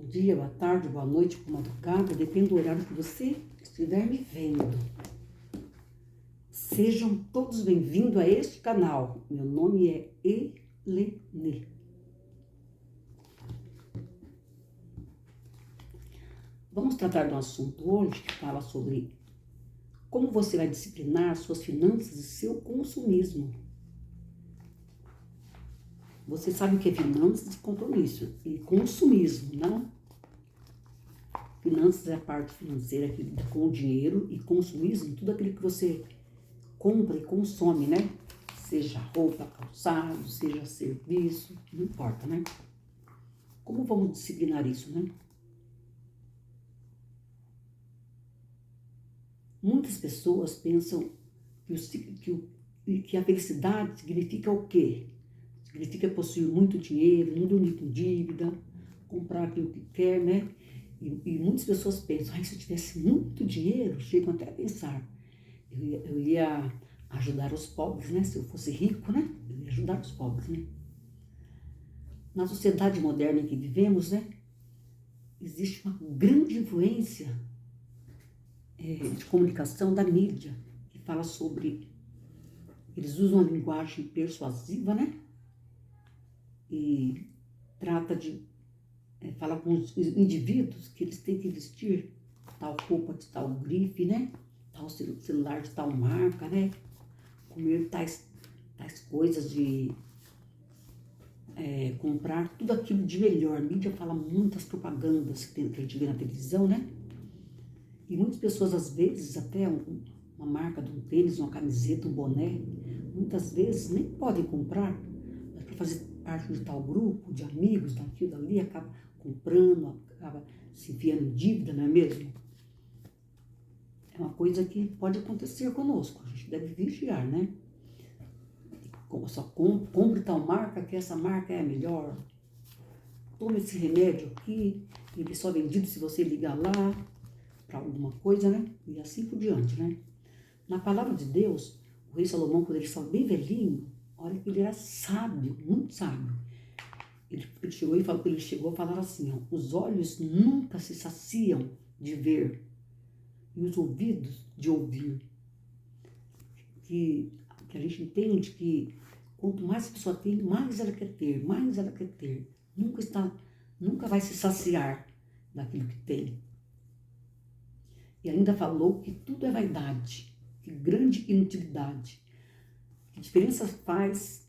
dia, boa tarde, boa noite, boa madrugada, depende do horário que você estiver me vendo. Sejam todos bem-vindos a este canal. Meu nome é Helene. Vamos tratar de um assunto hoje que fala sobre como você vai disciplinar suas finanças e seu consumismo. Você sabe o que é finanças e compromisso e consumismo, não? Finanças é a parte financeira que lida com o dinheiro e consumismo, tudo aquilo que você compra e consome, né? Seja roupa, calçado, seja serviço, não importa, né? Como vamos disciplinar isso, né? Muitas pessoas pensam que a felicidade significa o quê? Significa possuir muito dinheiro, não dormir com dívida, comprar aquilo que quer, né? E muitas pessoas pensam, se eu tivesse muito dinheiro, chegam até a pensar, eu ia ajudar os pobres, né? Se eu fosse rico, né? Eu ia ajudar os pobres, né? Na sociedade moderna em que vivemos, né? Existe uma grande influência de comunicação da mídia, que fala sobre, eles usam a linguagem persuasiva, né? E trata de, fala com os indivíduos que eles têm que vestir tal roupa de tal grife, né? Tal celular de tal marca, né? Comer tais coisas de comprar tudo aquilo de melhor. A mídia fala muitas propagandas que a gente vê na televisão, né? E muitas pessoas, às vezes, até uma marca de um tênis, uma camiseta, um boné, muitas vezes nem podem comprar, mas para fazer parte de tal grupo, de amigos, daquilo, dali, acaba comprando, acaba se enfiando em dívida, não é mesmo? É uma coisa que pode acontecer conosco, a gente deve vigiar, né? Só compre tal marca, que essa marca é a melhor. Tome esse remédio aqui, ele só é vendido se você ligar lá para alguma coisa, né? E assim por diante, né? Na palavra de Deus, o rei Salomão, quando ele estava bem velhinho, olha que ele era sábio, muito sábio. Ele chegou a falar assim, ó, os olhos nunca se saciam de ver e os ouvidos de ouvir. Que a gente entende que quanto mais a pessoa tem, mais ela quer ter, mais ela quer ter. Nunca vai se saciar daquilo que tem. E ainda falou que tudo é vaidade, que grande inutilidade. Que diferença faz,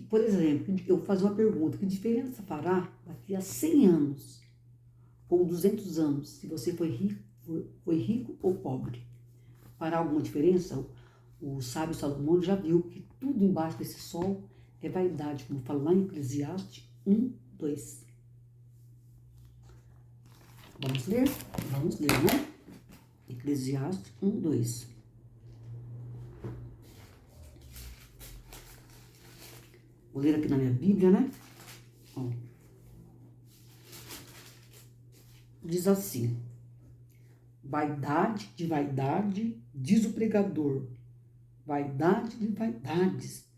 por exemplo, eu vou fazer uma pergunta, que diferença fará daqui a 100 anos ou 200 anos, se você foi rico ou pobre? Fará alguma diferença? O sábio Salomão já viu que tudo embaixo desse sol é vaidade, como fala lá em Eclesiastes 1:2. Vamos ler? Vamos ler, né? Eclesiastes 1:2. Vou ler aqui na minha Bíblia, né? Ó. Diz assim: vaidade de vaidade, diz o pregador. Vaidade de vaidades,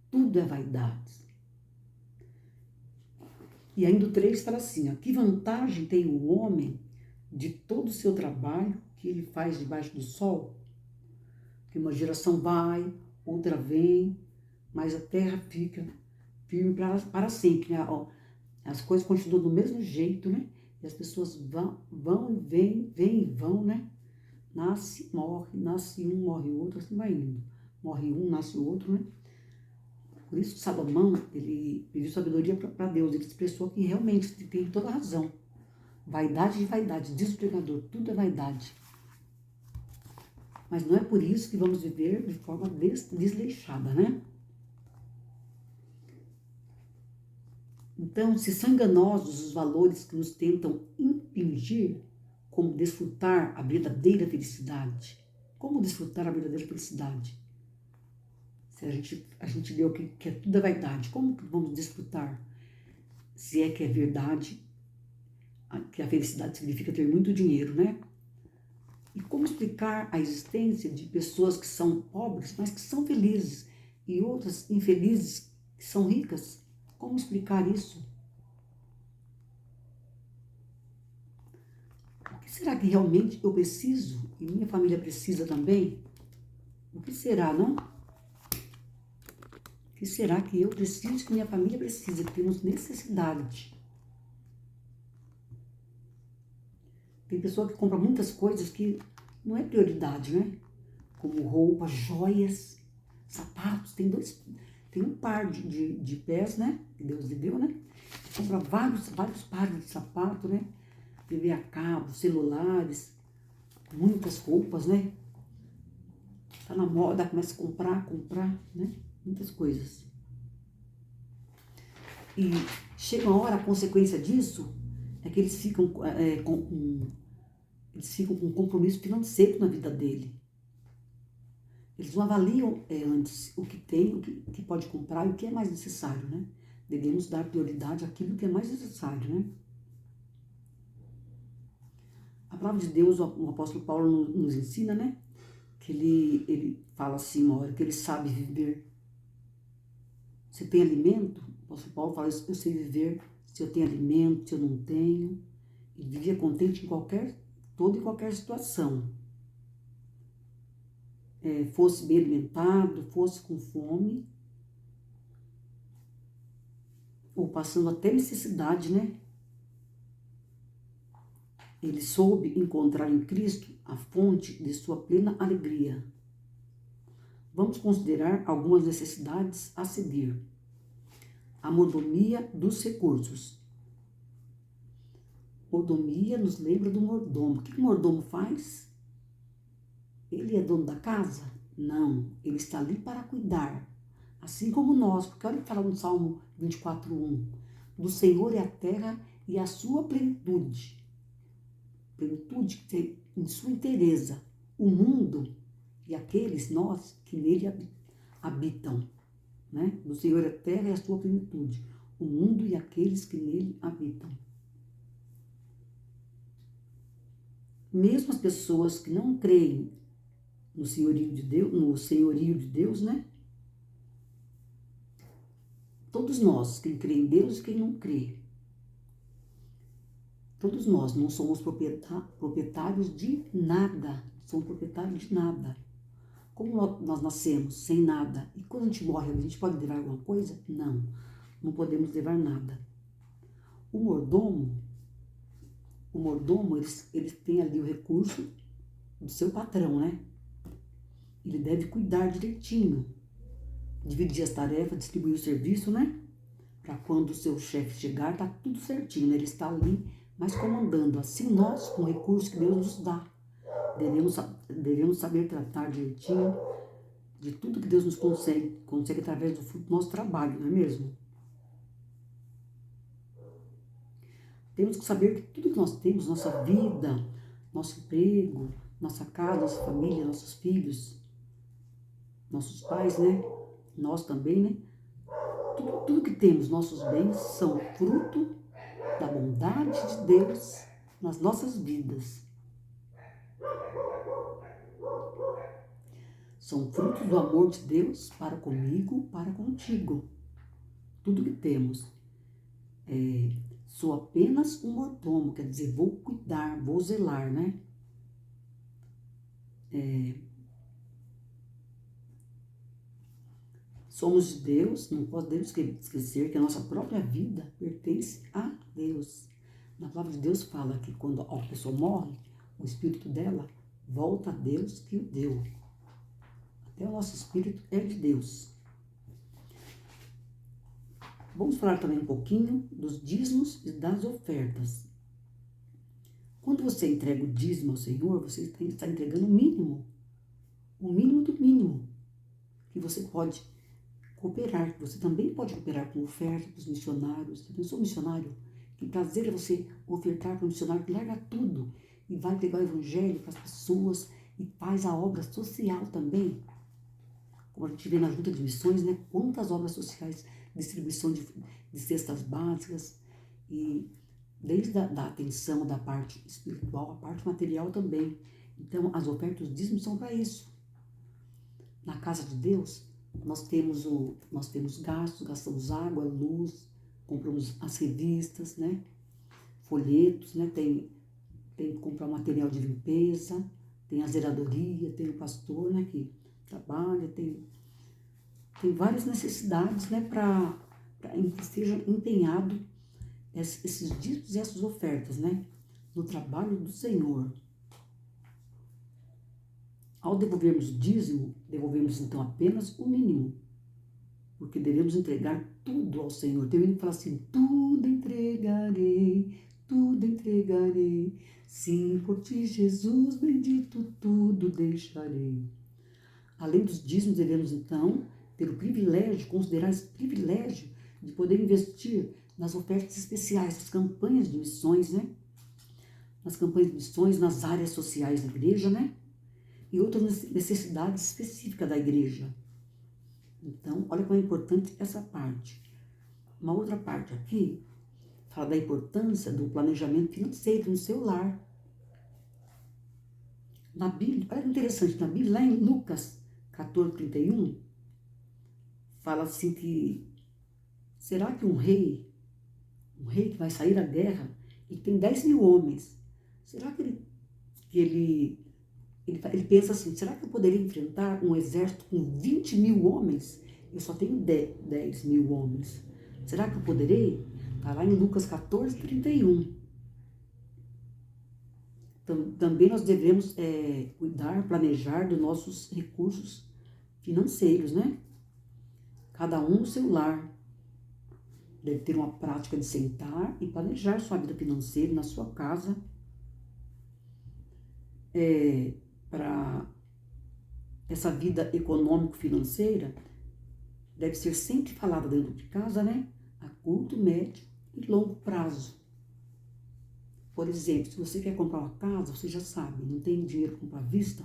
tudo é vaidade. E ainda o 3 fala assim, ó, que vantagem tem o homem de todo o seu trabalho que ele faz debaixo do sol? Que uma geração vai, outra vem, mas a terra fica firme para sempre, né? Ó, as coisas continuam do mesmo jeito, né? E as pessoas vão e vêm e vão, né? Nasce, morre, nasce um, morre o outro, assim vai indo. Morre um, nasce o outro, né? Por isso Salomão, ele pediu sabedoria para Deus, ele expressou que realmente tem toda a razão. Vaidade de vaidade, diz o pregador, tudo é vaidade. Mas não é por isso que vamos viver de forma desleixada, né? Então, se são enganosos os valores que nos tentam impingir, como desfrutar a verdadeira felicidade. Como desfrutar a verdadeira felicidade? Se a gente leu que tudo é vaidade, como que vamos desfrutar? Se é que é verdade, que a felicidade significa ter muito dinheiro, né? E como explicar a existência de pessoas que são pobres, mas que são felizes, e outras infelizes que são ricas? Como explicar isso? que será que realmente eu preciso e minha família precisa também? O que será, não? O que será que eu preciso, que minha família precisa, que temos necessidade? Tem pessoa que compra muitas coisas que não é prioridade, né? Como roupas, joias, sapatos. Tem um par de pés, né? Que Deus lhe deu, né? Compra vários pares de sapato, né? TV a cabo, celulares, muitas roupas, né? Tá na moda, começa a comprar, né? Muitas coisas. E chega uma hora, a consequência disso é que eles ficam com um compromisso financeiro na vida dele. Eles não avaliam antes o que tem, o que pode comprar e o que é mais necessário, né? Devemos dar prioridade àquilo que é mais necessário, né? A palavra de Deus, o apóstolo Paulo nos ensina, né? Que ele fala assim, uma hora, que ele sabe viver. Se tem alimento, o apóstolo Paulo fala isso, eu sei viver se eu tenho alimento, se eu não tenho. Ele vivia contente em toda e qualquer situação. Fosse bem alimentado, fosse com fome, ou passando até necessidade, né? Ele soube encontrar em Cristo a fonte de sua plena alegria. Vamos considerar algumas necessidades a seguir. A mordomia dos recursos. Mordomia nos lembra do mordomo. O que o mordomo faz? Ele é dono da casa? Não, ele está ali para cuidar. Assim como nós, porque olha o que fala no Salmo 24:1. Do Senhor é a terra e a sua plenitude. Plenitude que tem em sua inteireza. O mundo e aqueles nós que nele habitam. Né? Do Senhor é a terra e a sua plenitude. O mundo e aqueles que nele habitam. Mesmo as pessoas que não creem no senhorio de Deus, né? Todos nós, quem crê em Deus e quem não crê, todos nós não somos proprietários de nada, somos proprietários de nada. Como nós nascemos sem nada, e quando a gente morre, a gente pode levar alguma coisa? Não, não podemos levar nada. O mordomo, ele tem ali o recurso do seu patrão, né? Ele deve cuidar direitinho, dividir as tarefas, distribuir o serviço, né? Para quando o seu chefe chegar, tá tudo certinho, né? Ele está ali, mas comandando. Assim nós, com o recurso que Deus nos dá, devemos saber tratar direitinho de tudo que Deus nos consegue através do fruto do nosso trabalho, não é mesmo? Temos que saber que tudo que nós temos, nossa vida, nosso emprego, nossa casa, nossa família, nossos filhos, nossos pais, né? Nós também, né? Tudo que temos, nossos bens, são fruto da bondade de Deus nas nossas vidas. São frutos do amor de Deus para comigo, para contigo. Tudo que temos. Sou apenas um mordomo, quer dizer, vou cuidar, vou zelar, né? Somos de Deus, não podemos esquecer que a nossa própria vida pertence a Deus. Na palavra de Deus fala que quando a pessoa morre, o espírito dela volta a Deus que o deu. Até o nosso espírito é de Deus. Vamos falar também um pouquinho dos dízimos e das ofertas. Quando você entrega o dízimo ao Senhor, você está entregando o mínimo do mínimo, que você pode cooperar, que você também pode cooperar com oferta para os missionários. Eu sou missionário, que prazer é você ofertar para um missionário que larga tudo e vai pegar o evangelho para as pessoas e faz a obra social também. Como a gente vê na junta de missões, né? Quantas obras sociais, distribuição de cestas básicas, e desde da atenção da parte espiritual, a parte material também. Então, as ofertas dos dízimos são para isso. Na casa de Deus, nós temos gastos, gastamos água, luz, compramos as revistas, né? Folhetos, né? Tem tem que comprar material de limpeza, tem a zeladoria, tem o pastor, né, que trabalha, tem várias necessidades, né, para que seja empenhado esses dízimos e essas ofertas, né, no trabalho do Senhor. Ao devolvermos o dízimo, devolvemos então apenas o mínimo, porque devemos entregar tudo ao Senhor. Tem um que fala assim, tudo entregarei, sim, por ti, Jesus, bendito, tudo deixarei. Além dos dízimos, devemos então ter o privilégio, considerar esse privilégio de poder investir nas ofertas especiais, nas campanhas de missões, né? Nas campanhas de missões, nas áreas sociais da igreja, né? E outras necessidades específicas da igreja. Então, olha como é importante essa parte. Uma outra parte aqui fala da importância do planejamento financeiro no seu lar. Na Bíblia, olha que interessante, na Bíblia, lá em Lucas 14:31, fala assim que, será que um rei que vai sair à guerra, ele tem 10.000 homens, será que ele pensa assim, será que eu poderia enfrentar um exército com 20.000 homens? Eu só tenho 10.000 homens. Será que eu poderei? Está lá em Lucas 14:31. Também nós devemos cuidar, planejar dos nossos recursos financeiros, né? Cada um no seu lar. Deve ter uma prática de sentar e planejar sua vida financeira na sua casa. Para essa vida econômico-financeira, deve ser sempre falada dentro de casa, né? A curto, médio e longo prazo. Por exemplo, se você quer comprar uma casa, você já sabe, não tem dinheiro para comprar à vista,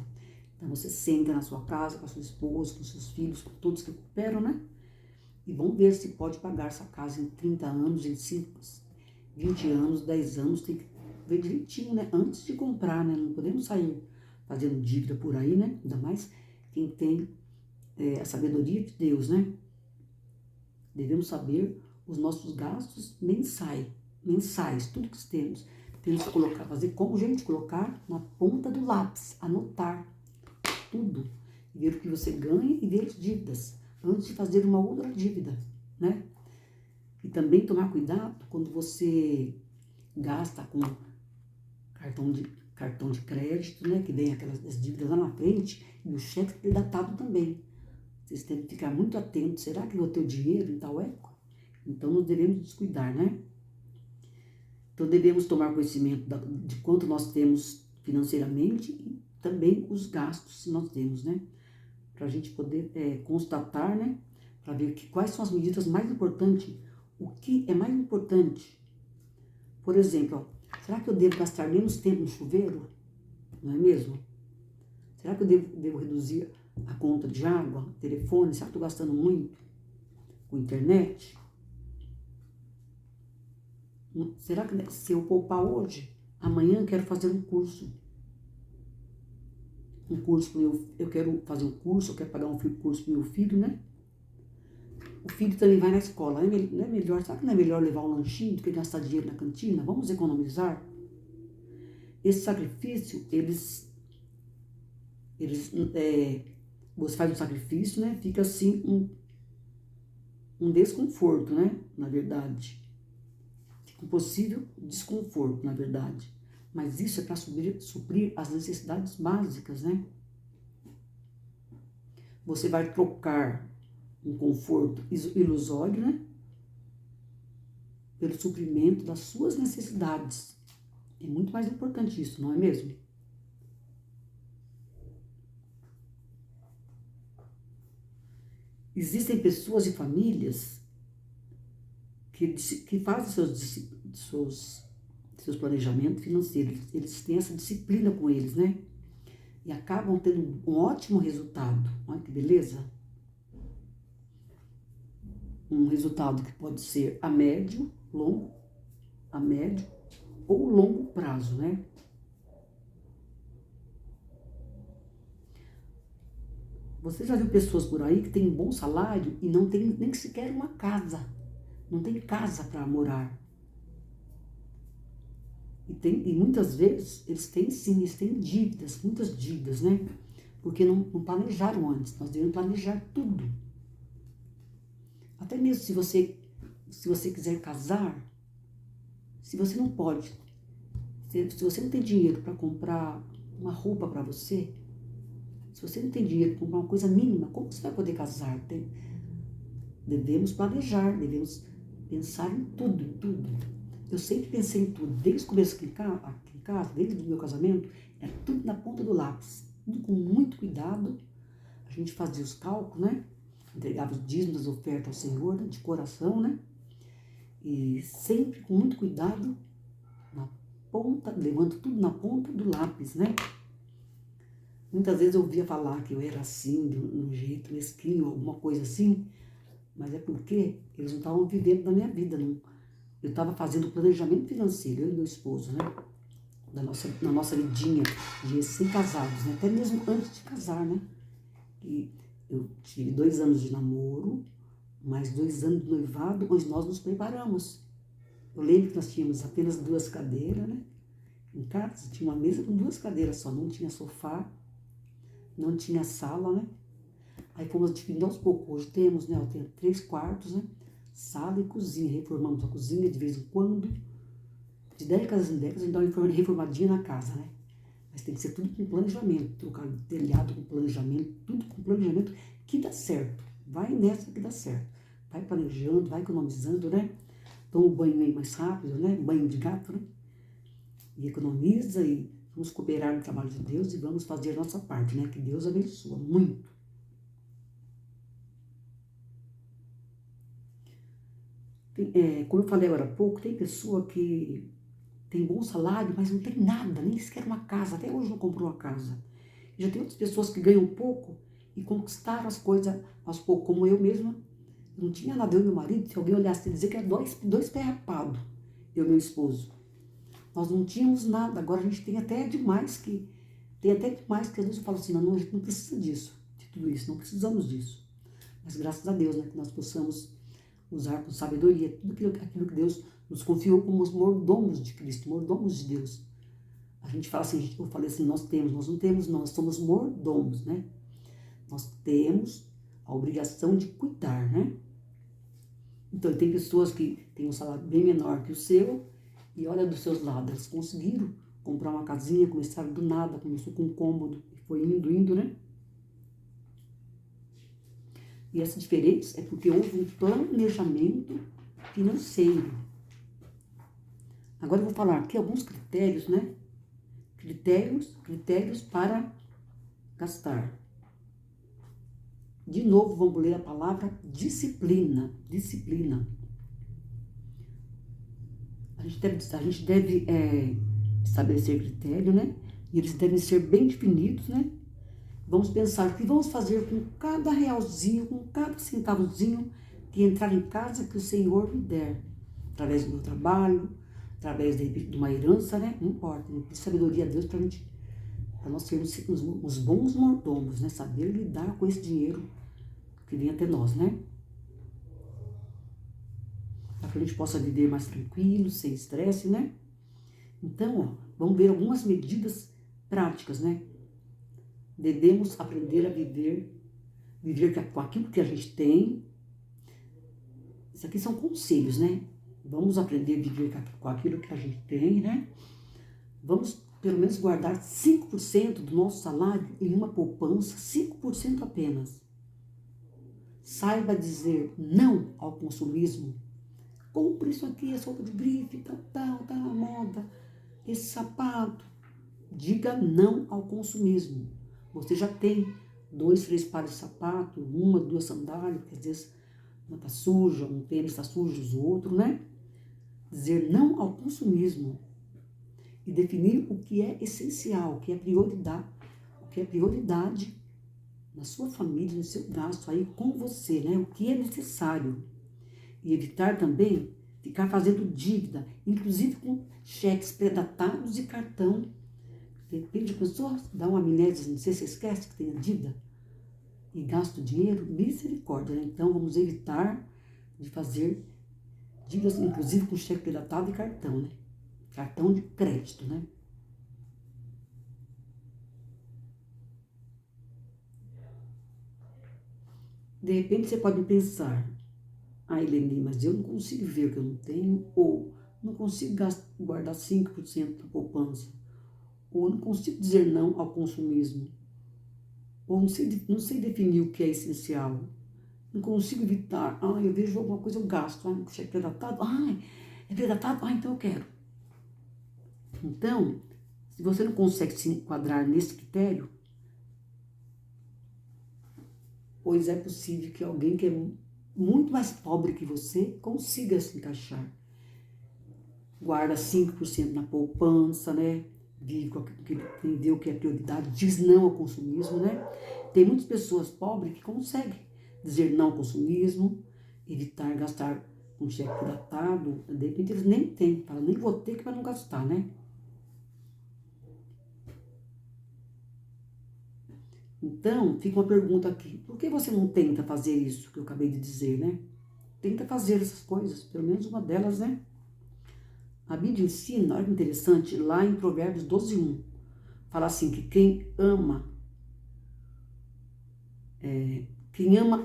então você senta na sua casa com a sua esposa, com seus filhos, com todos que cooperam, né? E vão ver se pode pagar essa casa em 30 anos, em 5, 20 anos, 10 anos, tem que ver direitinho, né? Antes de comprar, né? Não podemos sair fazendo dívida por aí, né? Ainda mais quem tem a sabedoria de Deus, né? Devemos saber os nossos gastos mensais, tudo que temos. Temos que colocar, fazer como gente, colocar na ponta do lápis, anotar tudo, ver o que você ganha e ver as dívidas, antes de fazer uma outra dívida, né? E também tomar cuidado quando você gasta com cartão de crédito, né? Que vem aquelas dívidas lá na frente, e o cheque datado também. Vocês têm que ficar muito atentos. Será que eu vou ter o dinheiro em tal época? Então, não devemos descuidar, né? Então, devemos tomar conhecimento de quanto nós temos financeiramente e também os gastos que nós temos, né? Para a gente poder constatar, né? Para ver quais são as medidas mais importantes. O que é mais importante? Por exemplo, será que eu devo gastar menos tempo no chuveiro? Não é mesmo? Será que eu devo reduzir a conta de água, telefone? Será que estou gastando muito com internet? Será que se eu poupar hoje, amanhã eu quero fazer um curso? Eu quero fazer um curso, eu quero pagar um curso para o meu filho, né? O filho também vai na escola, não é melhor? Será que não é melhor levar um lanchinho do que gastar dinheiro na cantina? Vamos economizar? Esse sacrifício, você faz um sacrifício, né? Fica assim um desconforto, né? Na verdade. Fica um possível desconforto, na verdade. Mas isso é para suprir as necessidades básicas, né? Você vai trocar um conforto ilusório, né? Pelo suprimento das suas necessidades. É muito mais importante isso, não é mesmo? Existem pessoas e famílias que fazem seus planejamentos financeiros. Eles têm essa disciplina com eles, né? E acabam tendo um ótimo resultado. Olha que beleza! Um resultado que pode ser a médio ou longo prazo, né? Você já viu pessoas por aí que têm um bom salário e não tem nem sequer uma casa, não tem casa para morar. E muitas vezes eles têm sim, eles têm dívidas, muitas dívidas, né? Porque não planejaram antes. Nós devemos planejar tudo. Até mesmo se você quiser casar, se você não pode, se você não tem dinheiro para comprar uma roupa para você, se você não tem dinheiro para comprar uma coisa mínima, como você vai poder casar? Devemos planejar, devemos pensar em tudo, em tudo. Eu sempre pensei em tudo, desde o começo aqui em casa, desde o meu casamento, é tudo na ponta do lápis, tudo com muito cuidado. A gente fazia os cálculos, né? Entregava os dízimos, as ofertas ao Senhor, né? De coração, né? E sempre com muito cuidado, na ponta, levando tudo na ponta do lápis, né? Muitas vezes eu ouvia falar que eu era assim, de um jeito mesquinho, alguma coisa assim, mas é porque eles não estavam vivendo da minha vida, não. Eu estava fazendo planejamento financeiro, eu e meu esposo, né? Na nossa vidinha de recém-casados, né? Até mesmo antes de casar, né? E eu tive 2 anos de namoro, mais 2 anos de noivado, onde nós nos preparamos. Eu lembro que nós tínhamos apenas 2 cadeiras, né? Em casa tinha uma mesa com 2 cadeiras só, não tinha sofá, não tinha sala, né? Aí fomos dividindo aos poucos. Hoje temos, né? Eu tenho 3 quartos, né? Sala e cozinha. Reformamos a cozinha de vez em quando. De décadas em décadas a gente dá uma reformadinha na casa, né? Mas tem que ser tudo com planejamento. Trocar telhado com planejamento, tudo com planejamento que dá certo. Vai nessa que dá certo. Vai planejando, vai economizando, né? Toma o banho aí mais rápido, né? Banho de gato, né? E economiza e vamos cooperar no trabalho de Deus e vamos fazer a nossa parte, né? Que Deus abençoa muito. Como eu falei agora há pouco, tem pessoa que tem bom salário, mas não tem nada, nem sequer uma casa. Até hoje não comprou uma casa. Já tem outras pessoas que ganham pouco e conquistaram as coisas aos poucos, como eu mesma. Não tinha nada, eu e meu marido, se alguém olhasse e dizer que era dois pés rapados, eu e meu esposo. Nós não tínhamos nada, agora a gente tem até demais que às vezes eu falo assim, não, a gente não precisa disso, de tudo isso, não precisamos disso. Mas graças a Deus, né, que nós possamos usar com sabedoria tudo aquilo que Deus nos confiou como os mordomos de Cristo, mordomos de Deus. A gente fala assim, eu falei assim, nós não temos, nós somos mordomos, né? Nós temos a obrigação de cuidar, né? Então, tem pessoas que têm um salário bem menor que o seu e olha dos seus lados, elas conseguiram comprar uma casinha, começaram do nada, começou com um cômodo e foi indo, né? E essa diferença é porque houve um planejamento financeiro. Agora eu vou falar aqui alguns critérios, né? Critérios para gastar. De novo, vamos ler a palavra disciplina. Disciplina. A gente deve estabelecer critério, né? E eles devem ser bem definidos, né? Vamos pensar o que vamos fazer com cada realzinho, com cada centavozinho que entrar em casa que o Senhor me der. Através do meu trabalho, através de uma herança, né? Não importa. De sabedoria a Deus para nós sermos os bons mordomos, né? Saber lidar com esse dinheiro que vem até nós, né? Para que a gente possa viver mais tranquilo, sem estresse, né? Então, ó, vamos ver algumas medidas práticas, né? Devemos aprender a viver com aquilo que a gente tem. Isso aqui são conselhos, né? Vamos aprender a viver com aquilo que a gente tem, né? Vamos, pelo menos, guardar 5% do nosso salário em uma poupança, 5% apenas. Saiba dizer não ao consumismo. Compre isso aqui, essa roupa de grife, tá na moda, esse sapato. Diga não ao consumismo. Você já tem 2, 3 pares de sapato, 1, 2 sandálias, porque às vezes uma está suja, um tênis está sujo, o outro, né? Dizer não ao consumismo e definir o que é essencial, o que é prioridade na sua família, no seu gasto aí com você, né? O que é necessário. E evitar também ficar fazendo dívida, inclusive com cheques predatados e cartão. De repente a pessoa dá uma amnésia, não sei se você esquece que tem a dívida e gasta o dinheiro, misericórdia, né? Então vamos evitar de fazer dívidas, inclusive com cheque predatado e cartão, né? cartão de crédito, né? De repente você pode pensar, Helene, mas eu não consigo ver o que eu não tenho, ou não consigo guardar 5% da poupança, ou não consigo dizer não ao consumismo, ou não sei definir o que é essencial, não consigo evitar, eu vejo alguma coisa, eu gasto, o cheque predatado, é predatado, então eu quero. Então, se você não consegue se enquadrar nesse critério, pois é possível que alguém que é muito mais pobre que você consiga se encaixar. Guarda 5% na poupança, né? Vive com aquilo que entendeu que é prioridade, diz não ao consumismo, né? Tem muitas pessoas pobres que conseguem dizer não ao consumismo, evitar gastar com cheque predatado, de repente eles nem têm, falam, nem vou ter que para não gastar, né? Então, fica uma pergunta aqui, por que você não tenta fazer isso que eu acabei de dizer, né? Tenta fazer essas coisas, pelo menos uma delas, né? A Bíblia ensina, olha que interessante, lá em Provérbios 12:1, fala assim, que quem ama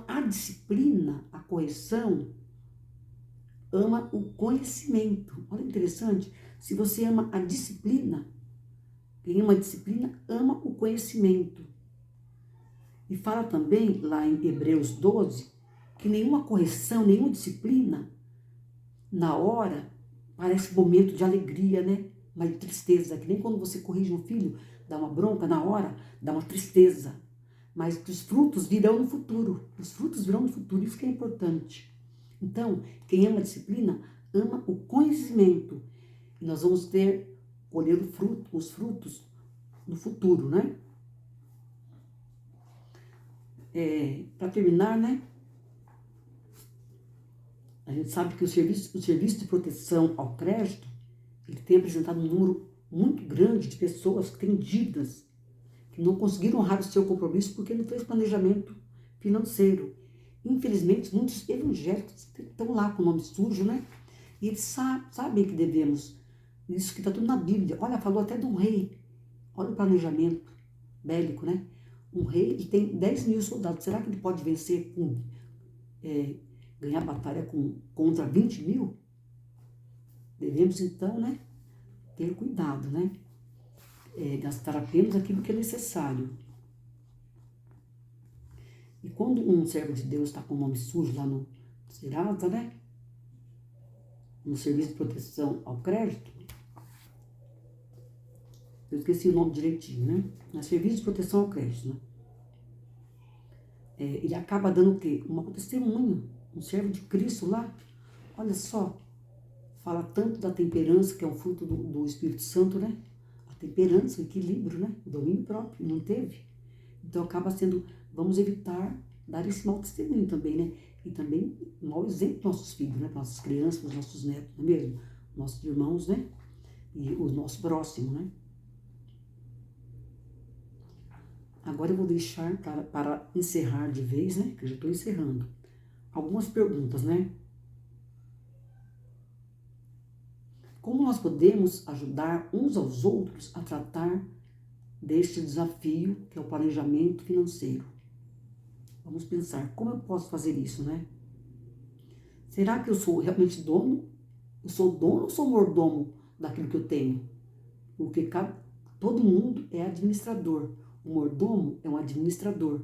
a disciplina, a correção, ama o conhecimento. Olha que interessante, se você ama a disciplina, quem ama a disciplina, ama o conhecimento. E fala também, lá em Hebreus 12, que nenhuma correção, nenhuma disciplina, na hora, parece um momento de alegria, né? Mas de tristeza, que nem quando você corrige um filho, dá uma bronca na hora, dá uma tristeza. Mas que os frutos virão no futuro. Os frutos virão no futuro, isso que é importante. Então, quem ama a disciplina, ama o conhecimento. E nós vamos colher os frutos no futuro, né? Para terminar, né? A gente sabe que o serviço de proteção ao crédito, ele tem apresentado um número muito grande de pessoas que têm dívidas, que não conseguiram honrar o seu compromisso porque não fez planejamento financeiro. Infelizmente, muitos evangélicos estão lá com o nome sujo, né? E eles sabem que devemos. Isso que está tudo na Bíblia. Olha, falou até de um rei. Olha o planejamento bélico, né? Um rei, ele tem 10 mil soldados. Será que ele pode vencer ganhar batalha contra 20 mil? Devemos, então, né, ter cuidado, né? Gastar apenas aquilo que é necessário. E quando um servo de Deus está com o nome sujo lá no Serasa, né? No serviço de proteção ao crédito, eu esqueci o nome direitinho, né? No serviço de proteção ao crédito, né? Ele acaba dando o quê? Um testemunho, um servo de Cristo lá. Olha só, fala tanto da temperança, que é um fruto do Espírito Santo, né? A temperança, o equilíbrio, né? O domínio próprio, não teve. Então acaba sendo, vamos evitar dar esse mau testemunho também, né? E também um mau exemplo para nossos filhos, né? Para nossas crianças, para os nossos netos, não é mesmo? Nossos irmãos, né? E o nosso próximo, né? Agora eu vou deixar para encerrar de vez, né? Que eu já estou encerrando. Algumas perguntas, né? Como nós podemos ajudar uns aos outros a tratar deste desafio que é o planejamento financeiro? Vamos pensar, como eu posso fazer isso, né? Será que eu sou realmente dono? Eu sou dono ou sou mordomo daquilo que eu tenho? Porque todo mundo é administrador. O mordomo é um administrador.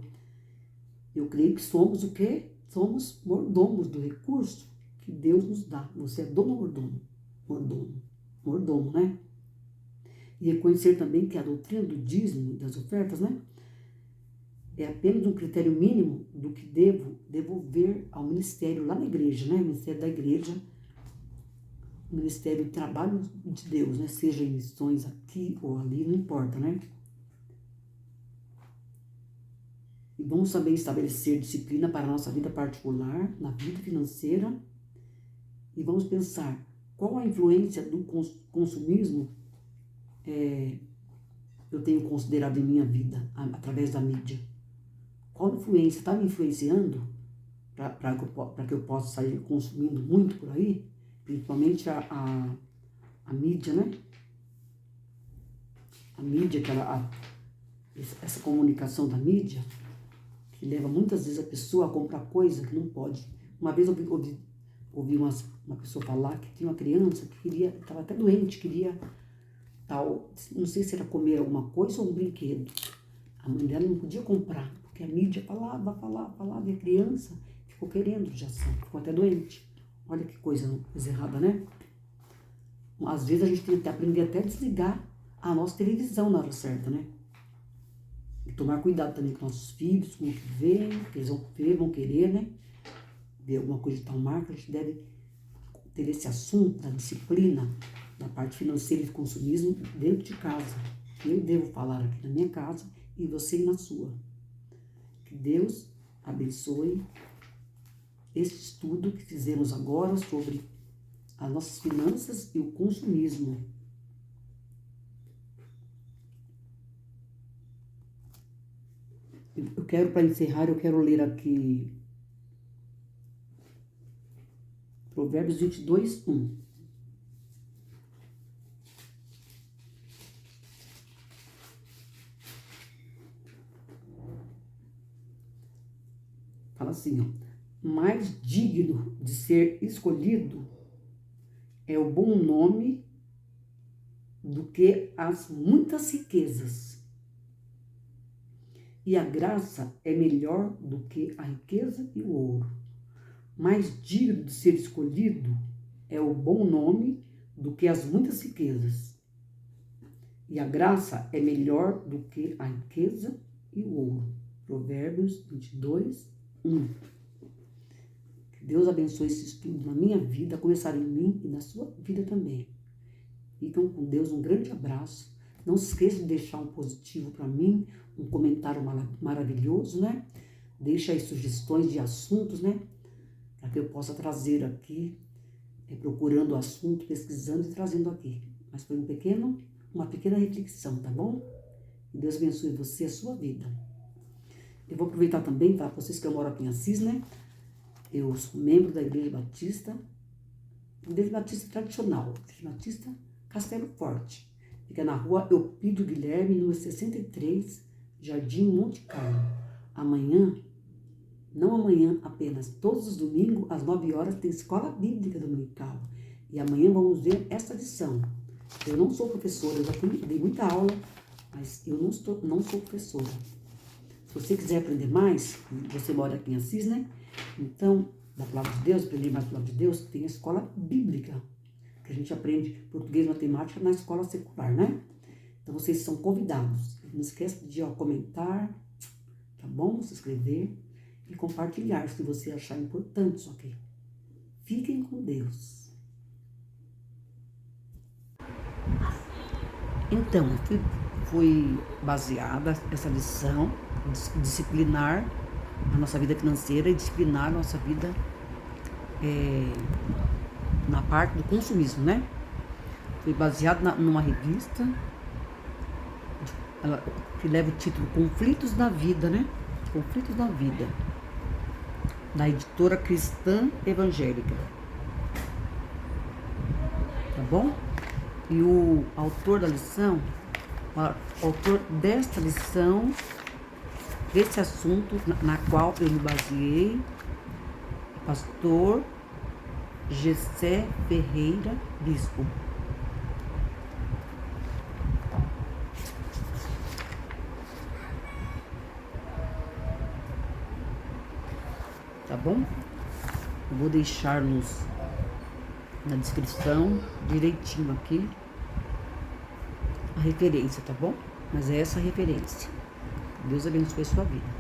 Eu creio que somos o quê? Somos mordomos do recurso que Deus nos dá. Você é dono ou mordomo? Mordomo. Mordomo, né? E reconhecer também que a doutrina do dízimo e das ofertas, né? É apenas um critério mínimo do que devo devolver ao ministério lá na igreja, né? Ministério da igreja, Ministério do Trabalho de Deus, né? Seja em missões aqui ou ali, não importa, né? E vamos também estabelecer disciplina para a nossa vida particular, na vida financeira. E vamos pensar qual a influência do consumismo eu tenho considerado em minha vida, através da mídia. Qual influência está me influenciando para que eu possa sair consumindo muito por aí? Principalmente a mídia, né? A mídia, essa comunicação da mídia, que leva muitas vezes a pessoa a comprar coisa que não pode. Uma vez eu ouvi uma pessoa falar que tinha uma criança que estava até doente, queria tal, não sei se era comer alguma coisa ou um brinquedo. A mãe dela não podia comprar, porque a mídia falava, e a criança ficou querendo injeção, ficou até doente. Olha que coisa errada, né? Às vezes a gente tem que aprender até a desligar a nossa televisão na hora certa, né? E tomar cuidado também com nossos filhos, com o que vê, que eles vão ver, vão querer, né? Ver alguma coisa de tal marca, a gente deve ter esse assunto da disciplina, da parte financeira e do consumismo dentro de casa. Eu devo falar aqui na minha casa e você na sua. Que Deus abençoe esse estudo que fizemos agora sobre as nossas finanças e o consumismo. Eu quero, para encerrar, eu quero ler aqui Provérbios 22, 1. Fala assim, ó. Mais digno de ser escolhido é o bom nome do que as muitas riquezas. E a graça é melhor do que a riqueza e o ouro. Mais digno de ser escolhido é o bom nome do que as muitas riquezas. E a graça é melhor do que a riqueza e o ouro. Provérbios 22, 1. Que Deus abençoe esse estudo na minha vida, a começar em mim e na sua vida também. Fiquem com Deus, um grande abraço. Não se esqueça de deixar um positivo para mim, um comentário maravilhoso, né? Deixa aí sugestões de assuntos, né? Para que eu possa trazer aqui, procurando o assunto, pesquisando e trazendo aqui. Mas foi uma pequena reflexão, tá bom? Que Deus abençoe você e a sua vida. Eu vou aproveitar também para falar para vocês que eu moro aqui em Assis, né? Eu sou membro da Igreja Batista tradicional, Igreja Batista Castelo Forte. Fica na rua Eupídio Guilherme, número 63, Jardim Monte Carlo. Não amanhã apenas, todos os domingos, às 9 horas, tem escola bíblica dominical. E amanhã vamos ver essa lição. Eu não sou professora, eu já dei muita aula, mas eu não sou professora. Se você quiser aprender mais, você mora aqui em Assis, né? Então, da Palavra de Deus, aprender mais a Palavra de Deus, tem a escola bíblica, que a gente aprende português e matemática na escola secular, né? Então, vocês são convidados. Não esqueça de comentar, tá bom? Se inscrever e compartilhar se você achar importante isso aqui. Fiquem com Deus. Então, foi baseada essa lição, disciplinar a nossa vida financeira e disciplinar a nossa vida na parte do consumismo, né? Foi baseado numa revista que leva o título Conflitos da Vida, né? Conflitos da Vida, da editora Cristã Evangélica. Tá bom? E o autor da lição, o autor desta lição, desse assunto na qual eu me baseei, pastor Gessé Ferreira Bispo. Tá bom? Eu vou deixar na descrição direitinho aqui a referência, tá bom? Mas é essa a referência. Deus abençoe a sua vida.